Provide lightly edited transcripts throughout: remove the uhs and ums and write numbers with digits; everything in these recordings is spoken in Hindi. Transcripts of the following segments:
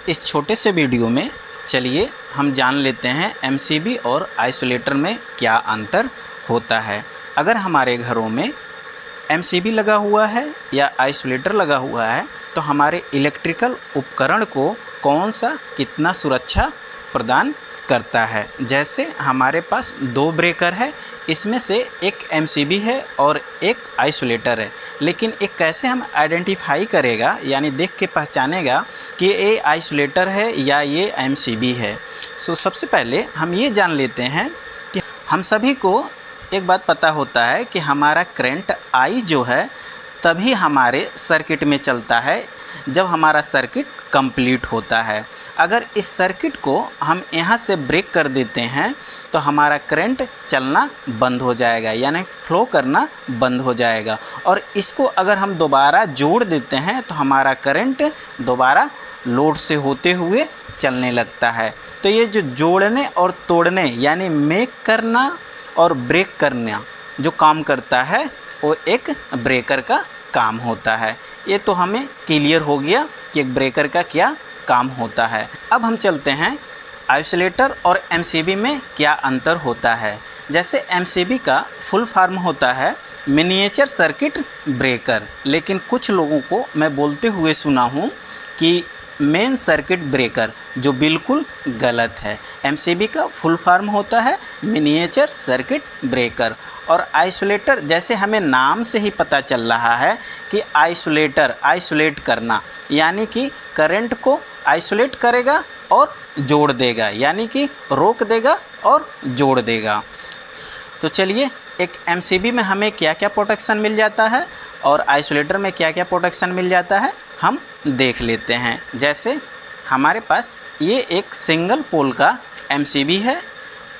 इस छोटे से वीडियो में चलिए हम जान लेते हैं एमसीबी और आइसोलेटर में क्या अंतर होता है। अगर हमारे घरों में एमसीबी लगा हुआ है या आइसोलेटर लगा हुआ है तो हमारे इलेक्ट्रिकल उपकरण को कौन सा कितना सुरक्षा प्रदान करता है। जैसे हमारे पास दो ब्रेकर है, इसमें से एक एमसीबी है और एक आइसोलेटर है, लेकिन एक कैसे हम आइडेंटिफाई करेगा यानी देख के पहचानेगा कि ये आइसोलेटर है या ये एमसीबी है। सबसे पहले हम ये जान लेते हैं कि हम सभी को एक बात पता होता है कि हमारा करंट आई जो है तभी हमारे सर्किट में चलता है जब हमारा सर्किट कंप्लीट होता है। अगर इस सर्किट को हम यहाँ से ब्रेक कर देते हैं तो हमारा करंट चलना बंद हो जाएगा यानी फ्लो करना बंद हो जाएगा, और इसको अगर हम दोबारा जोड़ देते हैं तो हमारा करंट दोबारा लोड से होते हुए चलने लगता है। तो ये जो जोड़ने और तोड़ने यानी मेक करना और ब्रेक करना जो काम करता है वो एक ब्रेकर का काम होता है। ये तो हमें क्लियर हो गया कि एक ब्रेकर का क्या काम होता है। अब हम चलते हैं आइसोलेटर और एमसीबी में क्या अंतर होता है। जैसे एमसीबी का फुल फॉर्म होता है मिनिएचर सर्किट ब्रेकर, लेकिन कुछ लोगों को मैं बोलते हुए सुना हूँ कि मेन सर्किट ब्रेकर, जो बिल्कुल गलत है। एमसीबी का फुल फॉर्म होता है मिनिएचर सर्किट ब्रेकर। और आइसोलेटर जैसे हमें नाम से ही पता चल रहा है कि आइसोलेटर आइसोलेट करना यानी कि करंट को आइसोलेट करेगा और जोड़ देगा, यानी कि रोक देगा और जोड़ देगा। तो चलिए एक एमसीबी में हमें क्या क्या प्रोटेक्शन मिल जाता है और आइसोलेटर में क्या क्या प्रोटेक्शन मिल जाता है हम देख लेते हैं। जैसे हमारे पास ये एक सिंगल पोल का एमसीबी है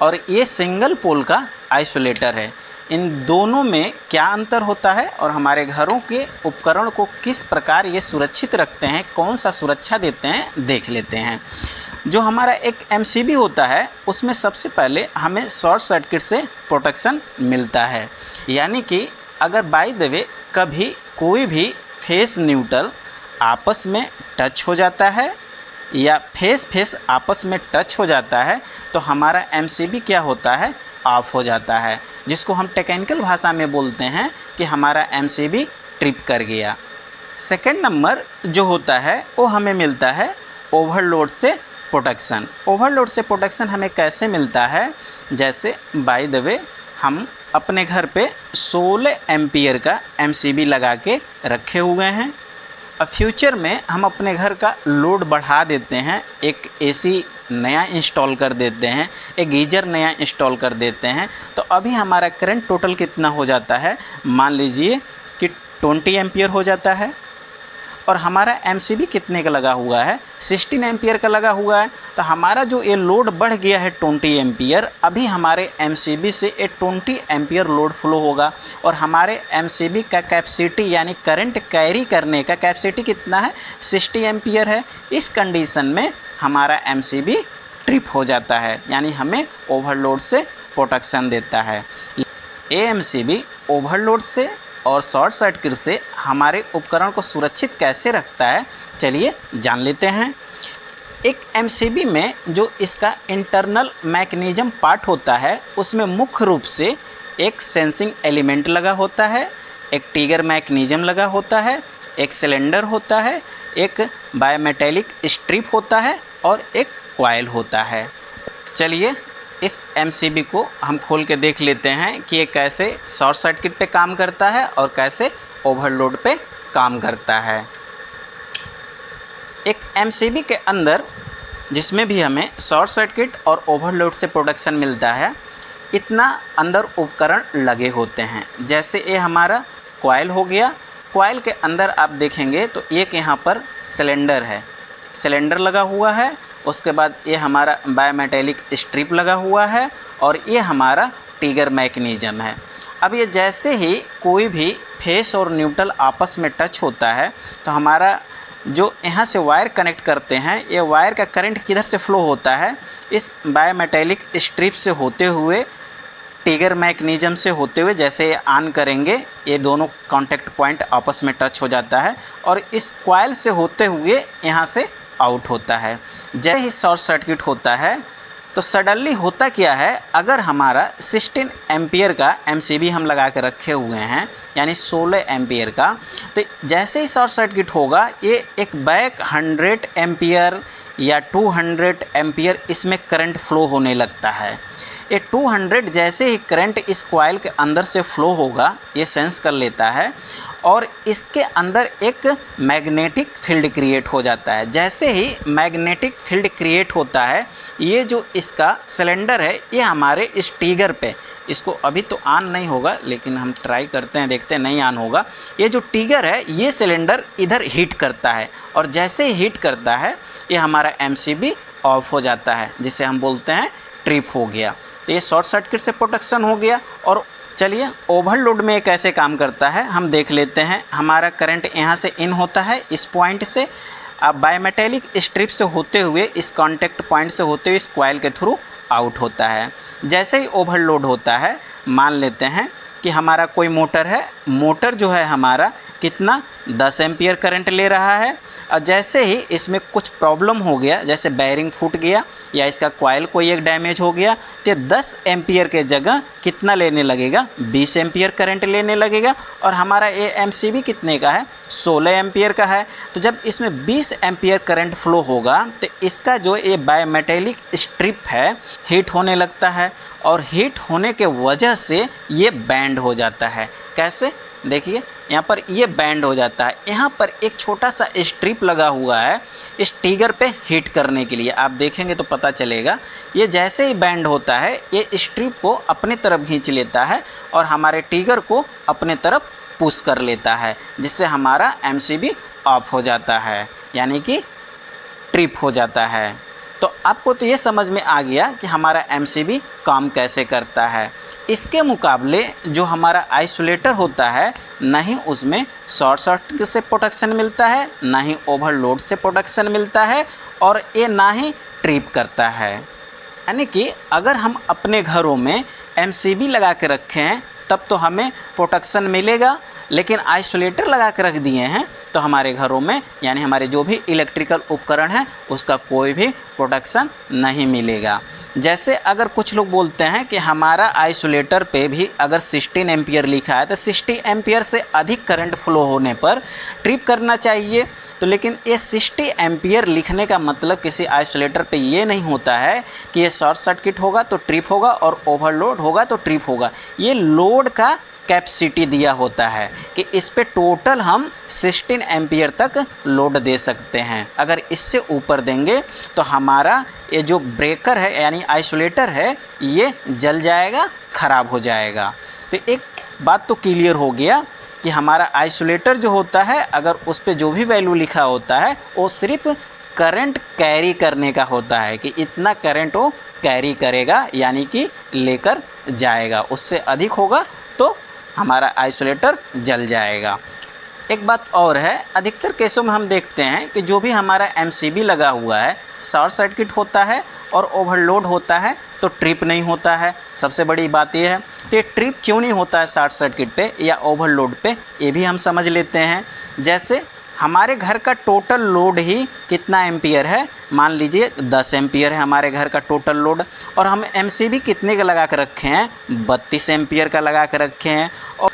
और ये सिंगल पोल का आइसोलेटर है। इन दोनों में क्या अंतर होता है और हमारे घरों के उपकरण को किस प्रकार ये सुरक्षित रखते हैं, कौन सा सुरक्षा देते हैं, देख लेते हैं। जो हमारा एक एमसीबी होता है उसमें सबसे पहले हमें शॉर्ट सर्किट से प्रोटेक्शन मिलता है, यानी कि अगर बाय द वे कभी कोई भी फेस न्यूट्रल आपस में टच हो जाता है या फेस आपस में टच हो जाता है तो हमारा एमसीबी क्या होता है, ऑफ हो जाता है, जिसको हम टेक्निकल भाषा में बोलते हैं कि हमारा एमसीबी ट्रिप कर गया। सेकंड नंबर जो होता है वो हमें मिलता है ओवरलोड से प्रोटेक्शन। ओवरलोड से प्रोटेक्शन हमें कैसे मिलता है, जैसे बाय द वे हम अपने घर पे 16 एम्पियर का एमसीबी लगा के रखे हुए हैं। अब फ्यूचर में हम अपने घर का लोड बढ़ा देते हैं, एक एसी नया इंस्टॉल कर देते हैं, एक गीजर नया इंस्टॉल कर देते हैं, तो अभी हमारा करंट टोटल कितना हो जाता है, मान लीजिए कि 20 एम्पियर हो जाता है और हमारा एमसीबी कितने का लगा हुआ है, 16 एम्पियर का लगा हुआ है। तो हमारा जो ये लोड बढ़ गया है 20 एम्पियर, अभी हमारे एमसीबी से ये 20 एम्पियर लोड फ्लो होगा और हमारे एमसीबी का कैपेसिटी यानी करंट कैरी करने का कैपेसिटी कितना है, 60 एम्पियर है। इस कंडीशन में हमारा एमसीबी ट्रिप हो जाता है, यानी हमें ओवरलोड से प्रोटेक्शन देता है। ये एमसीबी ओवरलोड से और शॉर्ट सर्किट से हमारे उपकरण को सुरक्षित कैसे रखता है, चलिए जान लेते हैं। एक एमसीबी में जो इसका इंटरनल मैकेनिज्म पार्ट होता है उसमें मुख्य रूप से एक सेंसिंग एलिमेंट लगा होता है, एक ट्रिगर मैकेनिज्म लगा होता है, एक सिलेंडर होता है, एक बायोमेटेलिक स्ट्रिप होता है और एक कॉइल होता है। चलिए इस एमसीबी को हम खोल के देख लेते हैं कि ये कैसे शॉर्ट सर्किट पे काम करता है और कैसे ओवरलोड पे काम करता है। एक एमसीबी के अंदर जिसमें भी हमें शॉर्ट सर्किट और ओवरलोड से प्रोटेक्शन मिलता है, इतना अंदर उपकरण लगे होते हैं। जैसे ये हमारा कॉइल हो गया, कॉइल के अंदर आप देखेंगे तो एक यहाँ पर सिलेंडर है, सिलेंडर लगा हुआ है, उसके बाद ये हमारा बायोमेटेलिक स्ट्रिप लगा हुआ है और ये हमारा ट्रिगर मैकेनिज्म है। अब ये जैसे ही कोई भी फेस और न्यूट्रल आपस में टच होता है तो हमारा जो यहाँ से वायर कनेक्ट करते हैं, ये वायर का करंट किधर से फ्लो होता है, इस बायोमेटेलिक स्ट्रिप से होते हुए ट्रिगर मैकेनिज्म से होते हुए जैसे ऑन करेंगे ये दोनों कांटेक्ट पॉइंट आपस में टच हो जाता है और इस कॉइल से होते हुए यहाँ से आउट होता है। जैसे ही शॉर्ट सर्किट होता है तो सडनली होता क्या है, अगर हमारा 16 एम्पियर का एमसीबी हम लगा के रखे हुए हैं यानी 16 एम्पियर का, तो जैसे ही शॉर्ट सर्किट होगा ये एक बैक 100 एम्पियर या 200 एम्पियर इसमें करंट फ्लो होने लगता है। ये 200 जैसे ही करंट इस कॉइल के अंदर से फ्लो होगा ये सेंस कर लेता है और इसके अंदर एक मैग्नेटिक फील्ड क्रिएट हो जाता है। जैसे ही मैग्नेटिक फील्ड क्रिएट होता है, ये जो इसका सिलेंडर है ये हमारे इस ट्रिगर पे, इसको अभी तो ऑन नहीं होगा लेकिन हम ट्राई करते हैं, देखते हैं नहीं ऑन होगा। ये जो ट्रिगर है ये सिलेंडर इधर हीट करता है और जैसे ही हीट करता है ये हमारा एमसीबी ऑफ हो जाता है, जिसे हम बोलते हैं ट्रिप हो गया। तो ये शॉर्ट सर्किट से प्रोटेक्शन हो गया। और चलिए ओवरलोड में कैसे काम करता है हम देख लेते हैं। हमारा करंट यहाँ से इन होता है इस पॉइंट से, अब बायोमेटेलिक स्ट्रिप से होते हुए इस कॉन्टैक्ट पॉइंट से होते हुए इस कॉइल के थ्रू आउट होता है। जैसे ही ओवरलोड होता है, मान लेते हैं कि हमारा कोई मोटर है, मोटर जो है हमारा कितना 10 एम्पियर करंट ले रहा है और जैसे ही इसमें कुछ प्रॉब्लम हो गया, जैसे बैरिंग फूट गया या इसका कॉइल कोई एक डैमेज हो गया, तो 10 एम्पियर के जगह कितना लेने लगेगा, 20 एम्पियर करंट लेने लगेगा। और हमारा ये एमसीबी कितने का है, 16 एम्पियर का है। तो जब इसमें 20 एम्पियर करंट फ्लो होगा तो इसका जो ये बायोमेटेलिक स्ट्रिप है हीट होने लगता है और हीट होने के वजह से ये बैंड हो जाता है। कैसे, देखिए यहाँ पर ये बैंड हो जाता है। यहाँ पर एक छोटा सा स्ट्रिप लगा हुआ है इस ट्रिगर पे हीट करने के लिए, आप देखेंगे तो पता चलेगा। ये जैसे ही बैंड होता है ये स्ट्रिप को अपने तरफ खींच लेता है और हमारे ट्रिगर को अपने तरफ पुश कर लेता है, जिससे हमारा एमसीबी ऑफ हो जाता है यानी कि ट्रिप हो जाता है। तो आपको तो ये समझ में आ गया कि हमारा एमसीबी काम कैसे करता है। इसके मुकाबले जो हमारा आइसोलेटर होता है, ना ही उसमें शॉर्ट सर्किट से प्रोटेक्शन मिलता है, ना ही ओवरलोड से प्रोटेक्शन मिलता है और ये ना ही ट्रिप करता है। यानी कि अगर हम अपने घरों में एमसीबी लगा के रखे हैं तब तो हमें प्रोटेक्शन मिलेगा, लेकिन आइसोलेटर लगा के रख दिए हैं तो हमारे घरों में यानी हमारे जो भी इलेक्ट्रिकल उपकरण है उसका कोई भी प्रोटेक्शन नहीं मिलेगा। जैसे अगर कुछ लोग बोलते हैं कि हमारा आइसोलेटर पे भी अगर 16 एम्पियर लिखा है तो 60 एम्पियर से अधिक करंट फ्लो होने पर ट्रिप करना चाहिए। तो लेकिन ये 60 एम्पियर लिखने का मतलब किसी आइसोलेटर पे ये नहीं होता है कि ये शॉर्ट सर्किट होगा तो ट्रिप होगा और ओवरलोड होगा तो ट्रिप होगा। ये लोड का कैपेसिटी दिया होता है कि इस पे टोटल हम 16 एम्पियर तक लोड दे सकते हैं। अगर इससे ऊपर देंगे तो हमारा ये जो ब्रेकर है यानी आइसोलेटर है ये जल जाएगा, ख़राब हो जाएगा। तो एक बात तो क्लियर हो गया कि हमारा आइसोलेटर जो होता है अगर उस पे जो भी वैल्यू लिखा होता है वो सिर्फ करंट कैरी करने का होता है कि इतना करंट वो कैरी करेगा यानी कि लेकर जाएगा, उससे अधिक होगा तो हमारा आइसोलेटर जल जाएगा। एक बात और है, अधिकतर केसों में हम देखते हैं कि जो भी हमारा एमसीबी लगा हुआ है शॉर्ट सर्किट होता है और ओवरलोड होता है तो ट्रिप नहीं होता है। सबसे बड़ी बात यह है। तो ये ट्रिप क्यों नहीं होता है शॉर्ट सर्किट पे या ओवरलोड पे, ये भी हम समझ लेते हैं। जैसे हमारे घर का टोटल लोड ही कितना एम्पियर है, मान लीजिए 10 एम्पियर है हमारे घर का टोटल लोड और हम एमसीबी कितने का लगा कर रखे हैं, 32 एम्पियर का लगा कर रखे हैं। और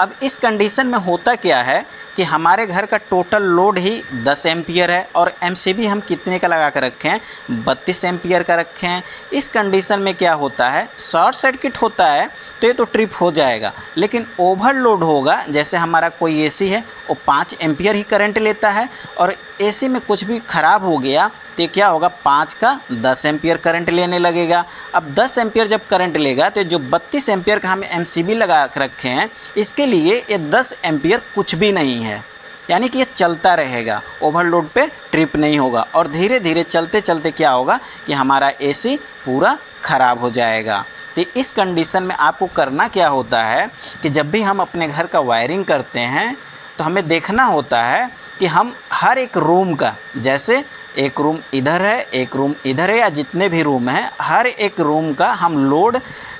अब इस कंडीशन में होता क्या है कि हमारे घर का टोटल लोड ही 10 एम्पियर है और एमसीबी हम कितने का लगा कर रखे हैं, 32 एम्पियर का रखे हैं। इस कंडीशन में क्या होता है, शॉर्ट सर्किट होता है तो ये तो ट्रिप हो जाएगा, लेकिन ओवरलोड होगा। जैसे हमारा कोई एसी है वो 5 एम्पियर ही करंट लेता है और एसी में कुछ भी ख़राब हो गया तो क्या होगा, 5 का 10 एम्पियर करंट लेने लगेगा। अब 10 एम्पियर जब करंट लेगा तो जो 32 एम्पियर का हम एमसीबी लगा रखे हैं इसके लिए ये 10 एम्पियर कुछ भी नहीं है, यानी कि ये चलता रहेगा, ओवरलोड पे ट्रिप नहीं होगा। और धीरे धीरे चलते चलते क्या होगा कि हमारा एसी पूरा ख़राब हो जाएगा। तो इस कंडीशन में आपको करना क्या होता है कि जब भी हम अपने घर का वायरिंग करते हैं तो हमें देखना होता है कि हम हर एक रूम का, जैसे एक रूम इधर है, एक रूम इधर है, या जितने भी रूम हैं हर एक रूम का हम लोड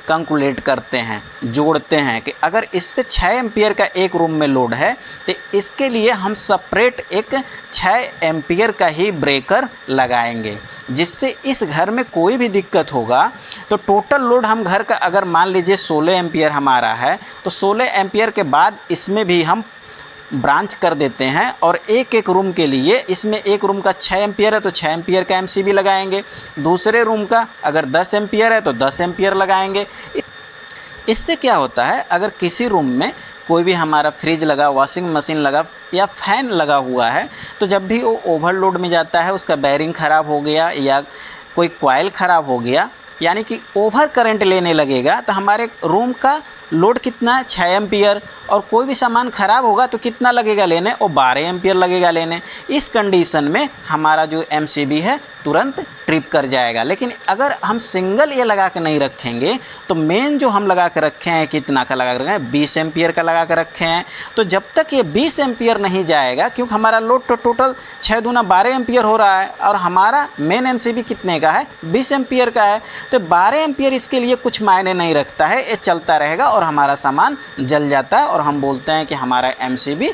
कैलकुलेट करते हैं, जोड़ते हैं कि अगर इस पे 6 एम्पियर का एक रूम में लोड है तो इसके लिए हम सेपरेट एक 6 एम्पियर का ही ब्रेकर लगाएंगे, जिससे इस घर में कोई भी दिक्कत होगा तो टोटल लोड हम घर का अगर मान लीजिए 16 एम्पियर हमारा है तो 16 एम्पियर के बाद इसमें भी हम ब्रांच कर देते हैं और एक एक रूम के लिए, इसमें एक रूम का 6 एम्पियर है तो 6 एम्पियर का एमसीबी लगाएंगे, दूसरे रूम का अगर 10 एम्पियर है तो 10 एम्पियर लगाएंगे। इससे क्या होता है, अगर किसी रूम में कोई भी हमारा फ्रिज लगा, वॉशिंग मशीन लगा या फैन लगा हुआ है तो जब भी वो ओवरलोड में जाता है, उसका बेयरिंग ख़राब हो गया या कोई कॉइल ख़राब हो गया, यानी कि ओवर करंट लेने लगेगा, तो हमारे रूम का लोड कितना है 6 एम्पियर, और कोई भी सामान ख़राब होगा तो कितना लगेगा लेने, वो 12 एम्पियर लगेगा लेने। इस कंडीशन में हमारा जो एमसीबी है तुरंत ट्रिप कर जाएगा। लेकिन अगर हम सिंगल ये लगा के नहीं रखेंगे तो मेन जो हम लगा के रखे हैं, कितना का लगा के रखे हैं, 20 एम्पियर का लगा के रखे हैं, तो जब तक ये 20 एम्पियर नहीं जाएगा, क्योंकि हमारा लोड तो टोटल 6 दूना 12 एम्पियर हो रहा है और हमारा मेन एमसीबी कितने का है, 20 एम्पियर का है, तो 12 एम्पियर इसके लिए कुछ मायने नहीं रखता है, ये चलता रहेगा और हमारा सामान जल जाता है और हम बोलते हैं कि हमारा एमसीबी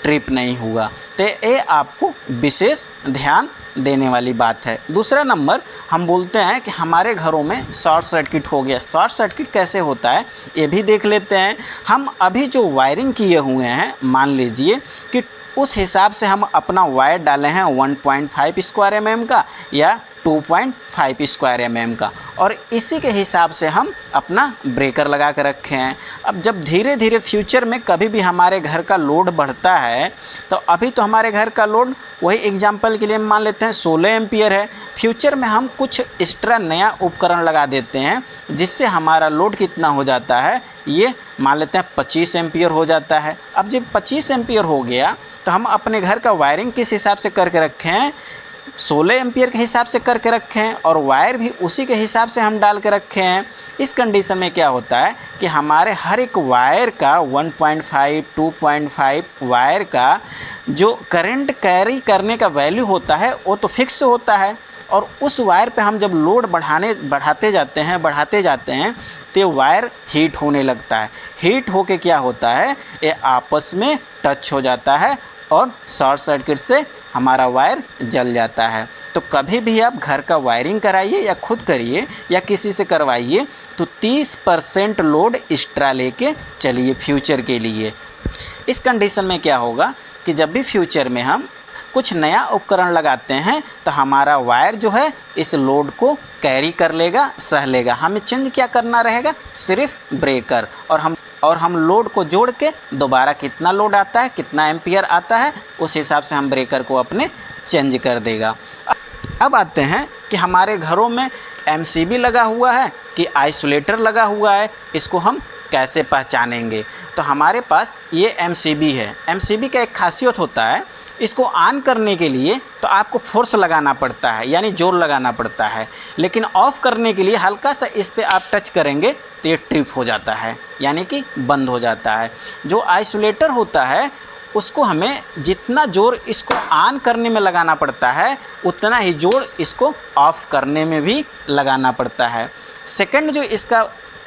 ट्रिप नहीं हुआ। तो ये आपको विशेष ध्यान देने वाली बात है। दूसरा नंबर, हम बोलते हैं कि हमारे घरों में शॉर्ट सर्किट हो गया। शॉर्ट सर्किट कैसे होता है ये भी देख लेते हैं। हम अभी जो वायरिंग किए हुए हैं, मान लीजिए कि उस हिसाब से हम अपना वायर डाले हैं 1.5 स्क्वायर एमएम का या 2.5 स्क्वायर एमएम का, और इसी के हिसाब से हम अपना ब्रेकर लगा कर रखे हैं। अब जब धीरे धीरे फ्यूचर में कभी भी हमारे घर का लोड बढ़ता है, तो अभी तो हमारे घर का लोड वही एग्जांपल के लिए मान लेते हैं 16 एम्पियर है, फ्यूचर में हम कुछ एक्स्ट्रा नया उपकरण लगा देते हैं जिससे हमारा लोड कितना हो जाता है, ये मान लेते हैं 25 एम्पियर हो जाता है। अब जब 25 एम्पियर हो गया तो हम अपने घर का वायरिंग किस हिसाब से करके रखे हैं, 16 एम्पियर के हिसाब से करके रखे हैं और वायर भी उसी के हिसाब से हम डाल के रखे हैं। इस कंडीशन में क्या होता है कि हमारे हर एक वायर का 1.5, 2.5 वायर का जो करंट कैरी करने का वैल्यू होता है वो तो फिक्स होता है, और उस वायर पे हम जब लोड बढ़ाते जाते हैं तो वायर हीट होने लगता है। हीट होके क्या होता है, ये आपस में टच हो जाता है और शॉर्ट सर्किट से हमारा वायर जल जाता है। तो कभी भी आप घर का वायरिंग कराइए या खुद करिए या किसी से करवाइए तो 30% लोड एक्स्ट्रा लेके चलिए फ्यूचर के लिए। इस कंडीशन में क्या होगा कि जब भी फ्यूचर में हम कुछ नया उपकरण लगाते हैं तो हमारा वायर जो है इस लोड को कैरी कर लेगा, सह लेगा। हमें चेंज क्या करना रहेगा, सिर्फ ब्रेकर, और हम लोड को जोड़ के दोबारा कितना लोड आता है, कितना एम्पियर आता है, उस हिसाब से हम ब्रेकर को अपने चेंज कर देगा। अब आते हैं कि हमारे घरों में एमसीबी लगा हुआ है कि आइसोलेटर लगा हुआ है, इसको हम कैसे पहचानेंगे। तो हमारे पास ये एमसीबी है। एमसीबी का एक खासियत होता है, इसको ऑन करने के लिए तो आपको फोर्स लगाना पड़ता है, यानी जोर लगाना पड़ता है, लेकिन ऑफ़ करने के लिए हल्का सा इस पे आप टच करेंगे तो ये ट्रिप हो जाता है, यानी कि बंद हो जाता है। जो आइसोलेटर होता है उसको हमें जितना जोर इसको ऑन करने में लगाना पड़ता है उतना ही जोर इसको ऑफ़ करने में भी लगाना पड़ता है। सेकंड जो इसका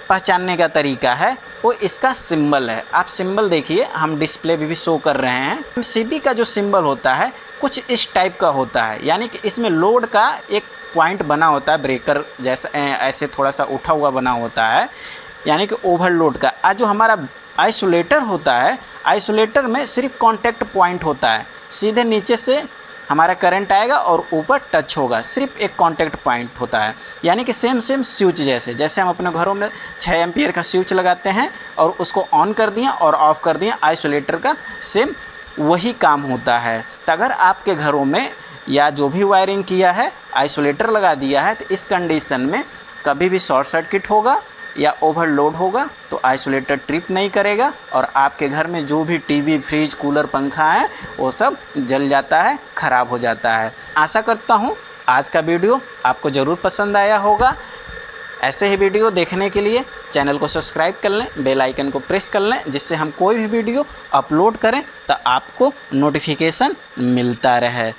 पहचानने का तरीका है वो इसका सिंबल है। आप सिंबल देखिए, हम डिस्प्ले भी शो कर रहे हैं। एमसीबी का जो सिंबल होता है कुछ इस टाइप का होता है, यानी कि इसमें लोड का एक पॉइंट बना होता है, ब्रेकर जैसा ऐसे थोड़ा सा उठा हुआ बना होता है, यानी कि ओवरलोड का। आज जो हमारा आइसोलेटर होता है, आइसोलेटर में सिर्फ कॉन्टैक्ट पॉइंट होता है, सीधे नीचे से हमारा करंट आएगा और ऊपर टच होगा, सिर्फ एक कॉन्टैक्ट पॉइंट होता है। यानी कि सेम स्विच जैसे हम अपने घरों में 6 एम्पियर का स्विच लगाते हैं और उसको ऑन कर दिया और ऑफ़ कर दिया, आइसोलेटर का सेम वही काम होता है। तो अगर आपके घरों में या जो भी वायरिंग किया है आइसोलेटर लगा दिया है तो इस कंडीशन में कभी भी शॉर्ट सर्किट होगा या ओवरलोड होगा तो आइसोलेटर ट्रिप नहीं करेगा और आपके घर में जो भी टीवी, फ्रिज, कूलर, पंखा है वो सब जल जाता है, ख़राब हो जाता है। आशा करता हूँ आज का वीडियो आपको ज़रूर पसंद आया होगा। ऐसे ही वीडियो देखने के लिए चैनल को सब्सक्राइब कर लें, बेल आइकन को प्रेस कर लें, जिससे हम कोई भी वीडियो अपलोड करें तो आपको नोटिफिकेशन मिलता रहे।